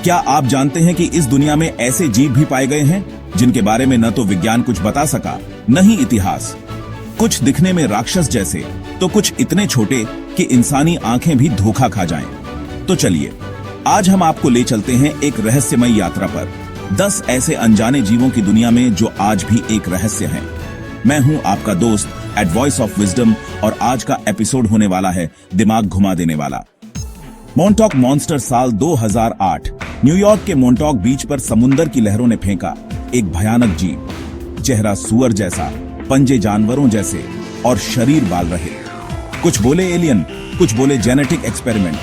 क्या आप जानते हैं कि इस दुनिया में ऐसे जीव भी पाए गए हैं जिनके बारे में न तो विज्ञान कुछ बता सका, न ही इतिहास। कुछ दिखने में राक्षस जैसे, तो कुछ इतने छोटे कि इंसानी आंखें भी धोखा खा जाएं। तो चलिए, आज हम आपको ले चलते हैं एक रहस्यमयी यात्रा पर। 10 ऐसे अनजाने जीवों की दुनिया में जो आज भी एक रहस्य हैं। मैं हूं आपका दोस्त एट वॉइस ऑफ विजडम और आज का एपिसोड होने वाला है दिमाग घुमा देने वाला। मोंटॉक मॉन्स्टर साल 2008 न्यूयॉर्क के मोंटॉक बीच पर समुंदर की लहरों ने फेंका एक भयानक जीव। चेहरा सुअर जैसा, पंजे जानवरों जैसे और शरीर बाल रहे। कुछ बोले एलियन, कुछ बोले जेनेटिक एक्सपेरिमेंट,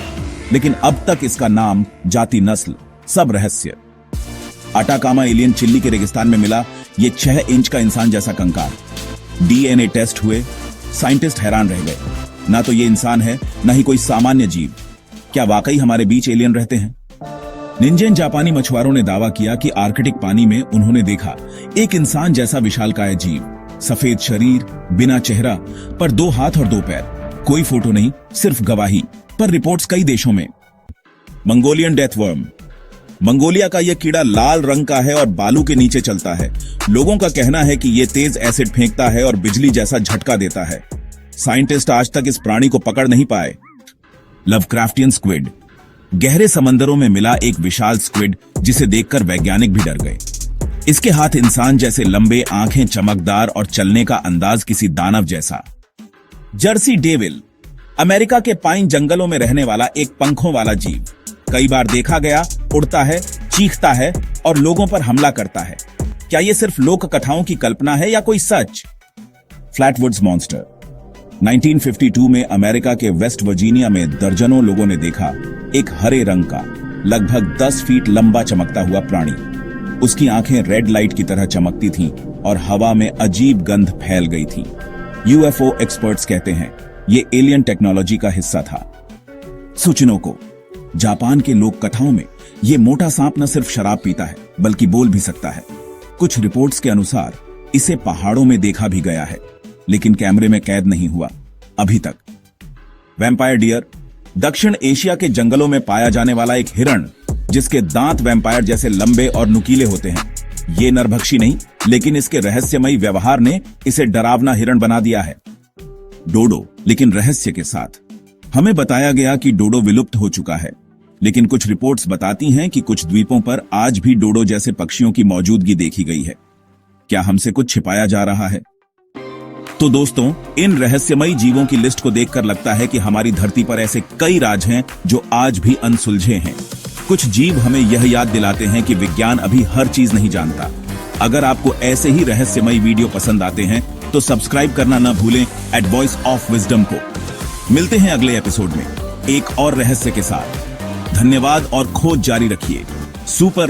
लेकिन अब तक इसका नाम, जाति, नस्ल सब रहस्य। अटाकामा एलियन चिल्ली के रेगिस्तान में मिला ये 6 इंच का इंसान जैसा कंकाल। डीएनए टेस्ट हुए, साइंटिस्ट हैरान रह गए। ना तो ये इंसान है, ना ही कोई सामान्य जीव। क्या वाकई हमारे बीच एलियन रहते हैं? निंजेन जापानी मछुआरों ने दावा किया कि आर्कटिक पानी में उन्होंने देखा एक इंसान जैसा विशालकाय जीव, सफेद शरीर, बिना चेहरा, पर 2 हाथ और 2 पैर। कोई फोटो नहीं, सिर्फ गवाही, पर रिपोर्ट्स कई देशों में। मंगोलियन डेथवर्म। मंगोलिया का यह कीड़ा लाल रंग का है और बालू के नीचे चलता है। लोगों का कहना है कि यह तेज एसिड फेंकता है और बिजली जैसा झटका देता है। साइंटिस्ट आज तक इस प्राणी को पकड़ नहीं पाए। Lovecraftian squid. गहरे समंदरों में मिला एक विशाल स्क्विड जिसे देखकर वैज्ञानिक भी डर गए। इसके हाथ इंसान जैसे लंबे, आंखें चमकदार और चलने का अंदाज किसी दानव जैसा। Jersey devil. अमेरिका के पाइन जंगलों में रहने वाला एक पंखों वाला जीव। कई बार देखा गया, उड़ता है, चीखता है और लोगों पर हमला करता है। क्या यह सिर्फ लोक कथाओं की कल्पना है या कोई सच? फ्लैटवुड्स मॉन्स्टर। 1952 में अमेरिका के वेस्ट वर्जीनिया में दर्जनों लोगों ने देखा एक हरे रंग का, लगभग 10 फीट लंबा चमकता हुआ प्राणी। उसकी आंखें रेड लाइट की तरह चमकती थीं और हवा में अजीब गंध फैल गई थी। यूएफओ एक्सपर्ट्स कहते हैं ये एलियन टेक्नोलॉजी का हिस्सा था। सुचिनोको। जापान के लोक कथाओं में ये मोटा सांप न सिर्फ शराब पीता है बल्कि बोल भी सकता है। कुछ रिपोर्ट्स के अनुसार इसे पहाड़ों में देखा भी गया है, लेकिन कैमरे में कैद नहीं हुआ अभी तक। Vampire dear. दक्षिण एशिया के जंगलों में पाया जाने वाला एक हिरण जिसके दांत वैम्पायर जैसे लंबे और नुकीले होते हैं। ये नरभक्षी नहीं, लेकिन इसके रहस्यमयी व्यवहार ने इसे डरावना हिरण बना दिया है। डोडो, लेकिन रहस्य के साथ। हमें बताया गया कि डोडो विलुप्त हो चुका है, लेकिन कुछ रिपोर्ट्स बताती हैं कि कुछ द्वीपों पर आज भी डोडो जैसे पक्षियों की मौजूदगी देखी गई है। क्या हमसे कुछ छिपाया जा रहा है? तो दोस्तों, इन रहस्यमयी जीवों की लिस्ट को देखकर लगता है कि हमारी धरती पर ऐसे कई राज हैं जो आज भी अनसुलझे हैं। कुछ जीव हमें यह याद दिलाते हैं कि विज्ञान अभी हर चीज नहीं जानता। अगर आपको ऐसे ही रहस्यमयी वीडियो पसंद आते हैं तो सब्सक्राइब करना न भूलें एट वॉइस ऑफ विजडम को। मिलते हैं अगले एपिसोड में एक और रहस्य के साथ। धन्यवाद और खोज जारी रखिए। सुपर